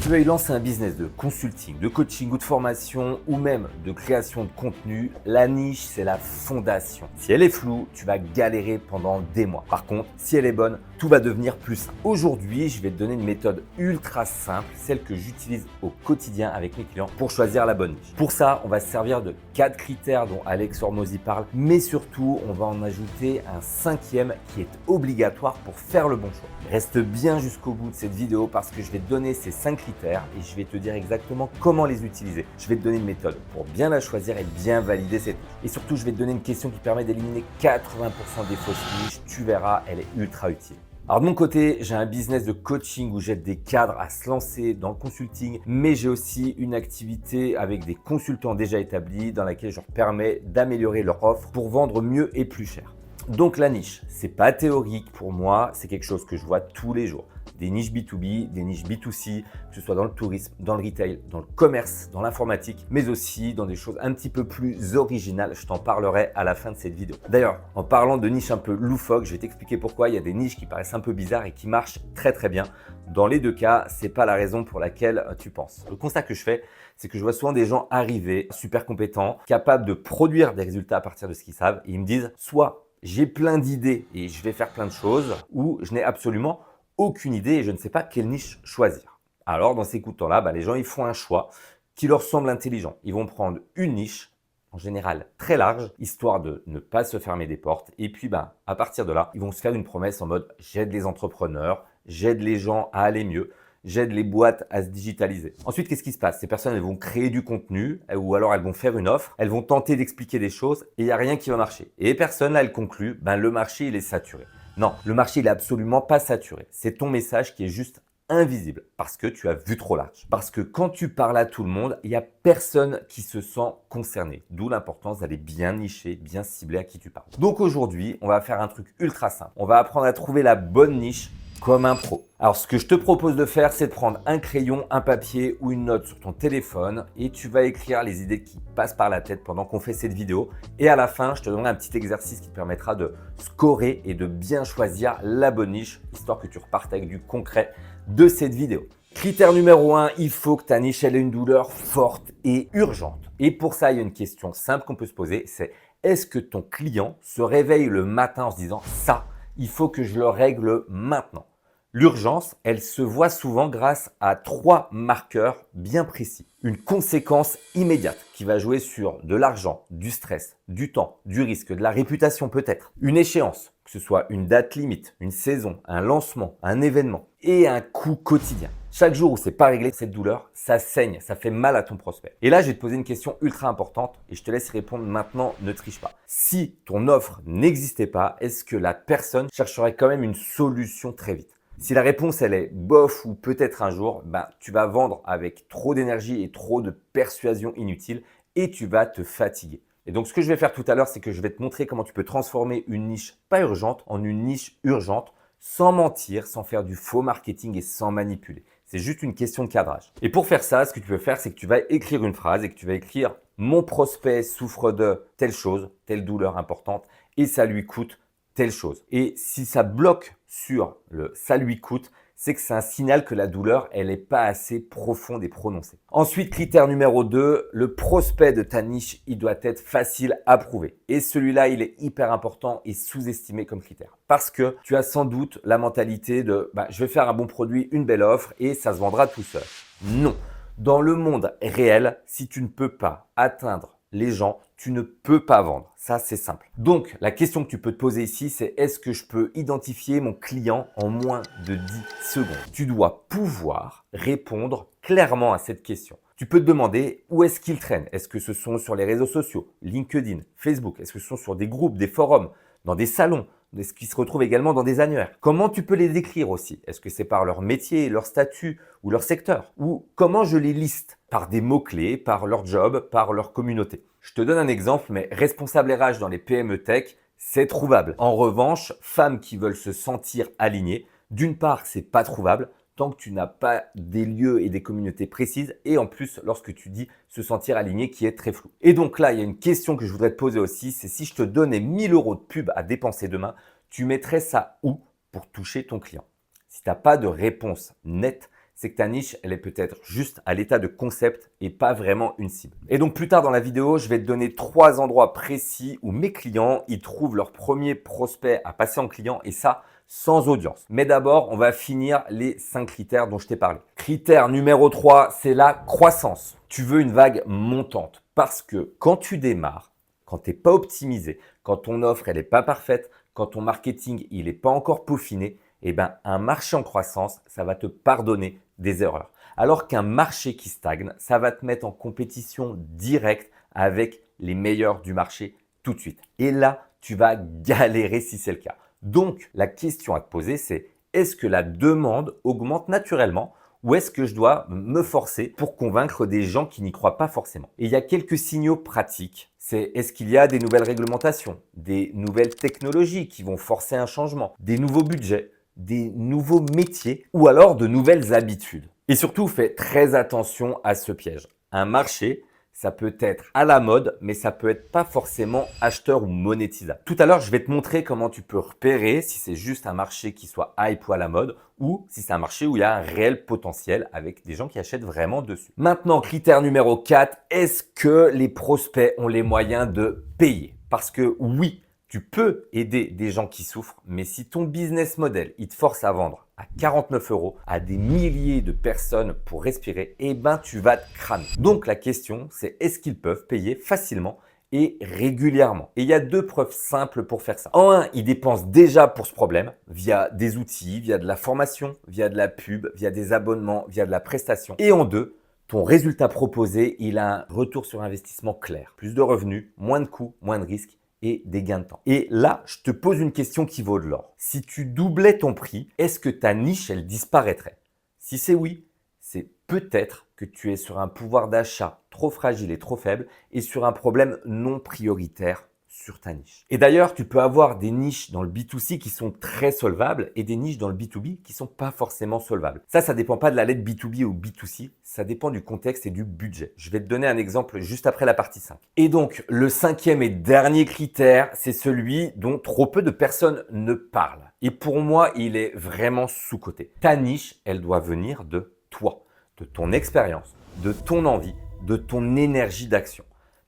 tu veuilles lancer un business de consulting, de coaching ou de formation ou même de création de contenu, la niche, c'est la fondation. Si elle est floue, tu vas galérer pendant des mois. Par contre, si elle est bonne, tout va devenir plus simple. Aujourd'hui, je vais te donner une méthode ultra simple, celle que j'utilise au quotidien avec mes clients pour choisir la bonne niche. Pour ça, on va se servir de 4 critères dont Alex Hormozi parle, mais surtout, on va en ajouter un 5e qui est obligatoire pour faire le bon choix. Reste bien jusqu'au bout de cette vidéo parce que je vais te donner ces 5 critères et je vais te dire exactement comment les utiliser. Je vais te donner une méthode pour bien la choisir et bien valider cette niche. Et surtout, je vais te donner une question qui permet d'éliminer 80% des fausses niches. Tu verras, elle est ultra utile. Alors de mon côté, j'ai un business de coaching où j'aide des cadres à se lancer dans le consulting, mais j'ai aussi une activité avec des consultants déjà établis dans laquelle je leur permets d'améliorer leur offre pour vendre mieux et plus cher. Donc la niche, c'est pas théorique pour moi, c'est quelque chose que je vois tous les jours. Des niches B2B, des niches B2C, que ce soit dans le tourisme, dans le retail, dans le commerce, dans l'informatique, mais aussi dans des choses un petit peu plus originales. Je t'en parlerai à la fin de cette vidéo. D'ailleurs, en parlant de niches un peu loufoques, je vais t'expliquer pourquoi il y a des niches qui paraissent un peu bizarres et qui marchent très très bien. Dans les deux cas, c'est pas la raison pour laquelle tu penses. Le constat que je fais, c'est que je vois souvent des gens arriver super compétents, capables de produire des résultats à partir de ce qu'ils savent. Et ils me disent soit j'ai plein d'idées et je vais faire plein de choses, ou je n'ai absolument aucune idée et je ne sais pas quelle niche choisir. Alors, dans ces coups de temps-là, les gens ils font un choix qui leur semble intelligent. Ils vont prendre une niche, en général très large, histoire de ne pas se fermer des portes. Et puis, à partir de là, ils vont se faire une promesse en mode « j'aide les entrepreneurs, j'aide les gens à aller mieux ». J'aide les boîtes à se digitaliser. Ensuite, qu'est-ce qui se passe? Ces personnes, elles vont créer du contenu ou alors elles vont faire une offre, elles vont tenter d'expliquer des choses et il n'y a rien qui va marcher. Et les personnes, là, elles concluent, le marché, il est saturé. Non, le marché, il est absolument pas saturé. C'est ton message qui est juste invisible parce que tu as vu trop large. Parce que quand tu parles à tout le monde, il n'y a personne qui se sent concerné. D'où l'importance d'aller bien nicher, bien cibler à qui tu parles. Donc aujourd'hui, on va faire un truc ultra simple. On va apprendre à trouver la bonne niche comme un pro. Alors, ce que je te propose de faire, c'est de prendre un crayon, un papier ou une note sur ton téléphone et tu vas écrire les idées qui passent par la tête pendant qu'on fait cette vidéo. Et à la fin, je te donnerai un petit exercice qui te permettra de scorer et de bien choisir la bonne niche, histoire que tu repartes avec du concret de cette vidéo. Critère numéro 1, il faut que ta niche ait une douleur forte et urgente. Et pour ça, il y a une question simple qu'on peut se poser, c'est est-ce que ton client se réveille le matin en se disant ça, il faut que je le règle maintenant. L'urgence, elle se voit souvent grâce à 3 marqueurs bien précis. Une conséquence immédiate qui va jouer sur de l'argent, du stress, du temps, du risque, de la réputation peut-être. Une échéance, que ce soit une date limite, une saison, un lancement, un événement et un coût quotidien. Chaque jour où c'est pas réglé, cette douleur, ça saigne, ça fait mal à ton prospect. Et là, je vais te poser une question ultra importante et je te laisse y répondre maintenant, ne triche pas. Si ton offre n'existait pas, est-ce que la personne chercherait quand même une solution très vite? Si la réponse, elle est bof ou peut-être un jour, tu vas vendre avec trop d'énergie et trop de persuasion inutile et tu vas te fatiguer. Et donc, ce que je vais faire tout à l'heure, c'est que je vais te montrer comment tu peux transformer une niche pas urgente en une niche urgente sans mentir, sans faire du faux marketing et sans manipuler. C'est juste une question de cadrage. Et pour faire ça, ce que tu peux faire, c'est que tu vas écrire une phrase et que tu vas écrire « Mon prospect souffre de telle chose, telle douleur importante et ça lui coûte telle chose ». Et si ça bloque sur le « ça lui coûte », c'est que c'est un signal que la douleur, elle n'est pas assez profonde et prononcée. Ensuite, critère numéro 2, le prospect de ta niche, il doit être facile à prouver. Et celui-là, il est hyper important et sous-estimé comme critère. Parce que tu as sans doute la mentalité de je vais faire un bon produit, une belle offre et ça se vendra tout seul. Non. Dans le monde réel, si tu ne peux pas atteindre les gens, tu ne peux pas vendre. Ça, c'est simple. Donc, la question que tu peux te poser ici, c'est est-ce que je peux identifier mon client en moins de 10 secondes? Tu dois pouvoir répondre clairement à cette question. Tu peux te demander où est-ce qu'il traîne? Est-ce que ce sont sur les réseaux sociaux, LinkedIn, Facebook? Est-ce que ce sont sur des groupes, des forums, dans des salons? Est-ce qu'ils se retrouvent également dans des annuaires? Comment tu peux les décrire aussi? Est-ce que c'est par leur métier, leur statut ou leur secteur? Ou comment je les liste? Par des mots-clés, par leur job, par leur communauté. Je te donne un exemple, mais responsable RH dans les PME tech, c'est trouvable. En revanche, femmes qui veulent se sentir alignées, d'une part, c'est pas trouvable tant que tu n'as pas des lieux et des communautés précises et en plus, lorsque tu dis se sentir aligné qui est très flou. Et donc là, il y a une question que je voudrais te poser aussi, c'est si je te donnais 1000 € de pub à dépenser demain, tu mettrais ça où pour toucher ton client? Si tu n'as pas de réponse nette, c'est que ta niche, elle est peut-être juste à l'état de concept et pas vraiment une cible. Et donc plus tard dans la vidéo, je vais te donner 3 endroits précis où mes clients, ils trouvent leur premier prospect à passer en client et ça, sans audience. Mais d'abord, on va finir les 5 critères dont je t'ai parlé. Critère numéro 3, c'est la croissance. Tu veux une vague montante parce que quand tu démarres, quand tu n'es pas optimisé, quand ton offre elle n'est pas parfaite, quand ton marketing il n'est pas encore peaufiné, eh ben, un marché en croissance, ça va te pardonner des erreurs. Alors qu'un marché qui stagne, ça va te mettre en compétition directe avec les meilleurs du marché tout de suite. Et là, tu vas galérer si c'est le cas. Donc, la question à te poser, c'est est-ce que la demande augmente naturellement ou est-ce que je dois me forcer pour convaincre des gens qui n'y croient pas forcément? Et il y a quelques signaux pratiques. C'est est-ce qu'il y a des nouvelles réglementations, des nouvelles technologies qui vont forcer un changement, des nouveaux budgets, des nouveaux métiers ou alors de nouvelles habitudes? Et surtout, fais très attention à ce piège. Un marché, ça peut être à la mode, mais ça peut être pas forcément acheteur ou monétisable. Tout à l'heure, je vais te montrer comment tu peux repérer si c'est juste un marché qui soit hype ou à la mode ou si c'est un marché où il y a un réel potentiel avec des gens qui achètent vraiment dessus. Maintenant, critère numéro 4, est-ce que les prospects ont les moyens de payer? Parce que oui, tu peux aider des gens qui souffrent, mais si ton business model, il te force à vendre à 49 € à des milliers de personnes pour respirer, eh ben tu vas te cramer. Donc la question, c'est est-ce qu'ils peuvent payer facilement et régulièrement? Et il y a 2 preuves simples pour faire ça. En 1, ils dépensent déjà pour ce problème via des outils, via de la formation, via de la pub, via des abonnements, via de la prestation. Et en 2, ton résultat proposé, il a un retour sur investissement clair. Plus de revenus, moins de coûts, moins de risques et des gains de temps. Et là, je te pose une question qui vaut de l'or. Si tu doublais ton prix, est-ce que ta niche, elle disparaîtrait? Si c'est oui, c'est peut-être que tu es sur un pouvoir d'achat trop fragile et trop faible et sur un problème non prioritaire sur ta niche. Et d'ailleurs, tu peux avoir des niches dans le B2C qui sont très solvables et des niches dans le B2B qui sont pas forcément solvables. Ça dépend pas de la lettre B2B ou B2C, ça dépend du contexte et du budget. Je vais te donner un exemple juste après la partie 5. Et donc, le 5e et dernier critère, c'est celui dont trop peu de personnes ne parlent. Et pour moi, il est vraiment sous-coté. Ta niche, elle doit venir de toi, de ton expérience, de ton envie, de ton énergie d'action.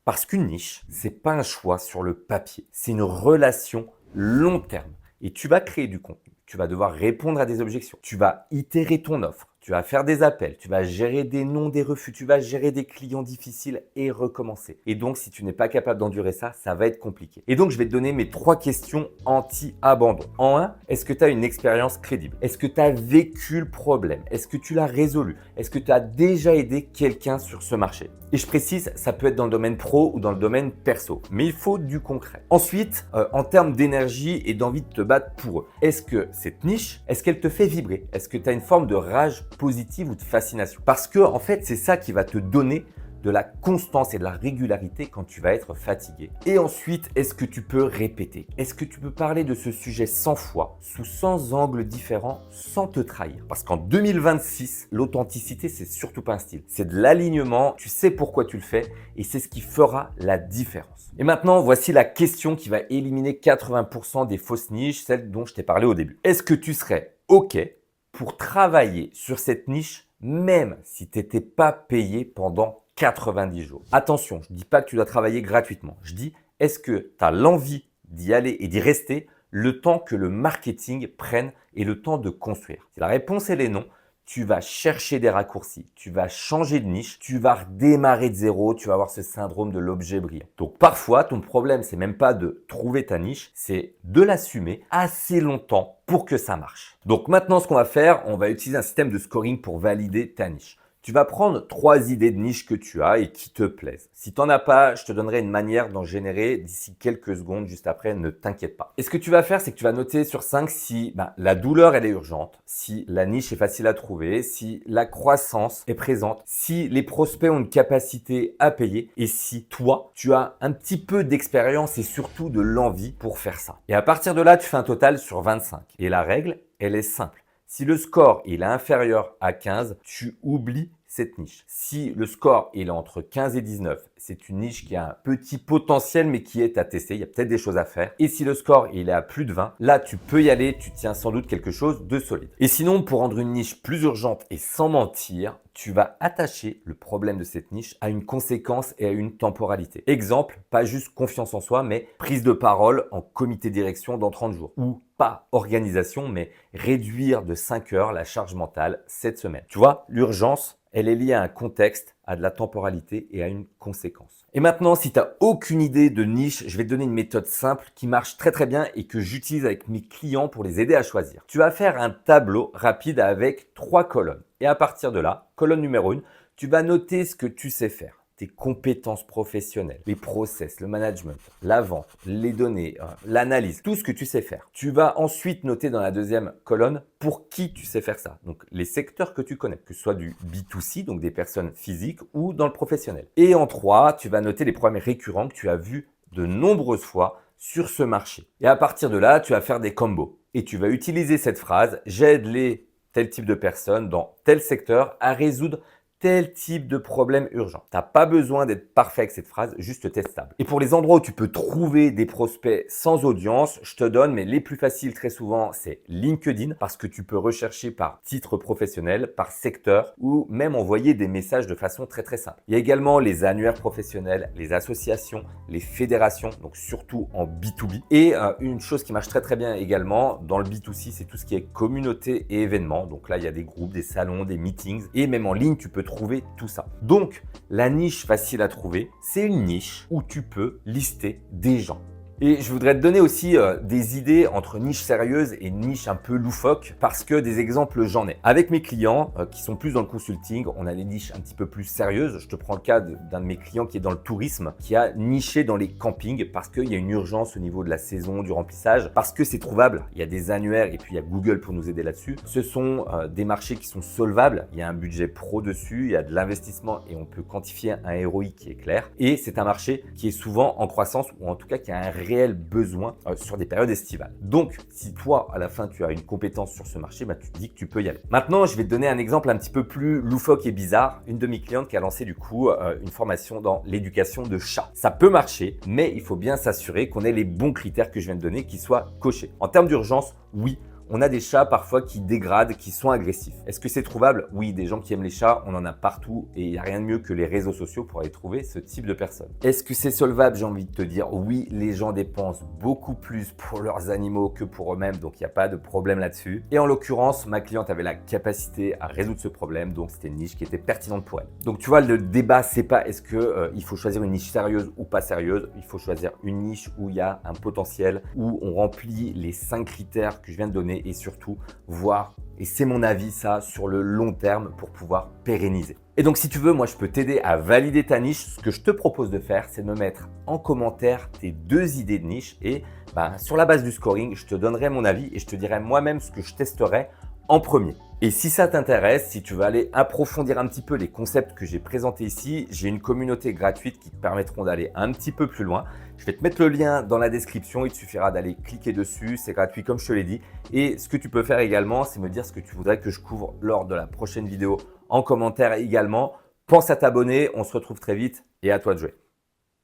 Parce qu'une niche, c'est pas un choix sur le papier, c'est une relation long terme. Et tu vas créer du contenu, tu vas devoir répondre à des objections, tu vas itérer ton offre, tu vas faire des appels, tu vas gérer des non, des refus, tu vas gérer des clients difficiles et recommencer. Et donc, si tu n'es pas capable d'endurer ça, ça va être compliqué. Et donc, je vais te donner mes 3 questions anti-abandon. En 1, est-ce que tu as une expérience crédible? Est-ce que tu as vécu le problème? Est-ce que tu l'as résolu? Est-ce que tu as déjà aidé quelqu'un sur ce marché? Et je précise, ça peut être dans le domaine pro ou dans le domaine perso, mais il faut du concret. Ensuite, en termes d'énergie et d'envie de te battre pour eux, est-ce que cette niche, est-ce qu'elle te fait vibrer? Est-ce que tu as une forme de rage positive ou de fascination? Parce que, en fait, c'est ça qui va te donner de la constance et de la régularité quand tu vas être fatigué. Et ensuite, est-ce que tu peux répéter? Est-ce que tu peux parler de ce sujet 100 fois, sous 100 angles différents, sans te trahir? Parce qu'en 2026, l'authenticité, c'est surtout pas un style. C'est de l'alignement, tu sais pourquoi tu le fais et c'est ce qui fera la différence. Et maintenant, voici la question qui va éliminer 80% des fausses niches, celles dont je t'ai parlé au début. Est-ce que tu serais OK pour travailler sur cette niche même si tu n'étais pas payé pendant 90 jours? Attention, je ne dis pas que tu dois travailler gratuitement. Je dis, est-ce que tu as l'envie d'y aller et d'y rester le temps que le marketing prenne et le temps de construire? Si la réponse elle est non, tu vas chercher des raccourcis, tu vas changer de niche, tu vas redémarrer de zéro, tu vas avoir ce syndrome de l'objet brillant. Donc parfois, ton problème, c'est même pas de trouver ta niche, c'est de l'assumer assez longtemps pour que ça marche. Donc maintenant, ce qu'on va faire, on va utiliser un système de scoring pour valider ta niche. Tu vas prendre 3 idées de niche que tu as et qui te plaisent. Si tu n'en as pas, je te donnerai une manière d'en générer d'ici quelques secondes, juste après, ne t'inquiète pas. Et ce que tu vas faire, c'est que tu vas noter sur 5 si la douleur, elle est urgente, si la niche est facile à trouver, si la croissance est présente, si les prospects ont une capacité à payer et si toi, tu as un petit peu d'expérience et surtout de l'envie pour faire ça. Et à partir de là, tu fais un total sur 25. Et la règle, elle est simple. Si le score il est inférieur à 15, tu oublies cette niche. Si le score il est entre 15 et 19, c'est une niche qui a un petit potentiel mais qui est à tester, il y a peut-être des choses à faire. Et si le score il est à plus de 20, là tu peux y aller, tu tiens sans doute quelque chose de solide. Et sinon, pour rendre une niche plus urgente et sans mentir, tu vas attacher le problème de cette niche à une conséquence et à une temporalité. Exemple, pas juste confiance en soi, mais prise de parole en comité direction dans 30 jours. Ou pas organisation, mais réduire de 5 heures la charge mentale cette semaine. Tu vois, l'urgence, elle est liée à un contexte, à de la temporalité et à une conséquence. Et maintenant, si tu n'as aucune idée de niche, je vais te donner une méthode simple qui marche très très bien et que j'utilise avec mes clients pour les aider à choisir. Tu vas faire un tableau rapide avec 3 colonnes. Et à partir de là, colonne numéro 1, tu vas noter ce que tu sais faire. Tes compétences professionnelles, les process, le management, la vente, les données, l'analyse, tout ce que tu sais faire. Tu vas ensuite noter dans la deuxième colonne pour qui tu sais faire ça. Donc, les secteurs que tu connais, que ce soit du B2C, donc des personnes physiques, ou dans le professionnel. Et en 3, tu vas noter les problèmes récurrents que tu as vus de nombreuses fois sur ce marché. Et à partir de là, tu vas faire des combos. Et tu vas utiliser cette phrase « j'aide les tel type de personnes dans tel secteur à résoudre tel type de problème urgent ». Tu n'as pas besoin d'être parfait avec cette phrase, juste testable. Et pour les endroits où tu peux trouver des prospects sans audience, je te donne, mais les plus faciles très souvent, c'est LinkedIn, parce que tu peux rechercher par titre professionnel, par secteur, ou même envoyer des messages de façon très très simple. Il y a également les annuaires professionnels, les associations, les fédérations, donc surtout en B2B. Et une chose qui marche très très bien également dans le B2C, c'est tout ce qui est communauté et événements. Donc là, il y a des groupes, des salons, des meetings, et même en ligne, tu peux trouver tout ça. Donc, la niche facile à trouver, c'est une niche où tu peux lister des gens. Et je voudrais te donner aussi des idées entre niche sérieuse et niche un peu loufoque parce que des exemples j'en ai. Avec mes clients qui sont plus dans le consulting, on a des niches un petit peu plus sérieuses. Je te prends le cas d'un de mes clients qui est dans le tourisme, qui a niché dans les campings parce qu'il y a une urgence au niveau de la saison, du remplissage, parce que c'est trouvable. Il y a des annuaires et puis il y a Google pour nous aider là-dessus. Ce sont des marchés qui sont solvables. Il y a un budget pro dessus, il y a de l'investissement et on peut quantifier un ROI qui est clair. Et c'est un marché qui est souvent en croissance ou en tout cas qui a un réel besoin sur des périodes estivales. Donc, si toi, à la fin, tu as une compétence sur ce marché, tu te dis que tu peux y aller. Maintenant, je vais te donner un exemple un petit peu plus loufoque et bizarre. Une de mes clientes qui a lancé du coup une formation dans l'éducation de chats. Ça peut marcher, mais il faut bien s'assurer qu'on ait les bons critères que je viens de donner qui soient cochés. En termes d'urgence, oui. On a des chats parfois qui dégradent, qui sont agressifs. Est-ce que c'est trouvable? Oui, des gens qui aiment les chats, on en a partout et il n'y a rien de mieux que les réseaux sociaux pour aller trouver ce type de personnes. Est-ce que c'est solvable? J'ai envie de te dire oui, les gens dépensent beaucoup plus pour leurs animaux que pour eux-mêmes, donc il n'y a pas de problème là-dessus. Et en l'occurrence, ma cliente avait la capacité à résoudre ce problème, donc c'était une niche qui était pertinente pour elle. Donc tu vois, le débat, c'est pas est-ce que il faut choisir une niche sérieuse ou pas sérieuse, il faut choisir une niche où il y a un potentiel, où on remplit les 5 critères que je viens de donner et surtout voir, et c'est mon avis ça, sur le long terme pour pouvoir pérenniser. Et donc si tu veux, moi je peux t'aider à valider ta niche. Ce que je te propose de faire, c'est de me mettre en commentaire tes 2 idées de niche et sur la base du scoring, je te donnerai mon avis et je te dirai moi-même ce que je testerai en premier. Et si ça t'intéresse, si tu veux aller approfondir un petit peu les concepts que j'ai présentés ici, j'ai une communauté gratuite qui te permettront d'aller un petit peu plus loin. Je vais te mettre le lien dans la description, il te suffira d'aller cliquer dessus, c'est gratuit comme je te l'ai dit. Et ce que tu peux faire également, c'est me dire ce que tu voudrais que je couvre lors de la prochaine vidéo en commentaire également. Pense à t'abonner, on se retrouve très vite et à toi de jouer.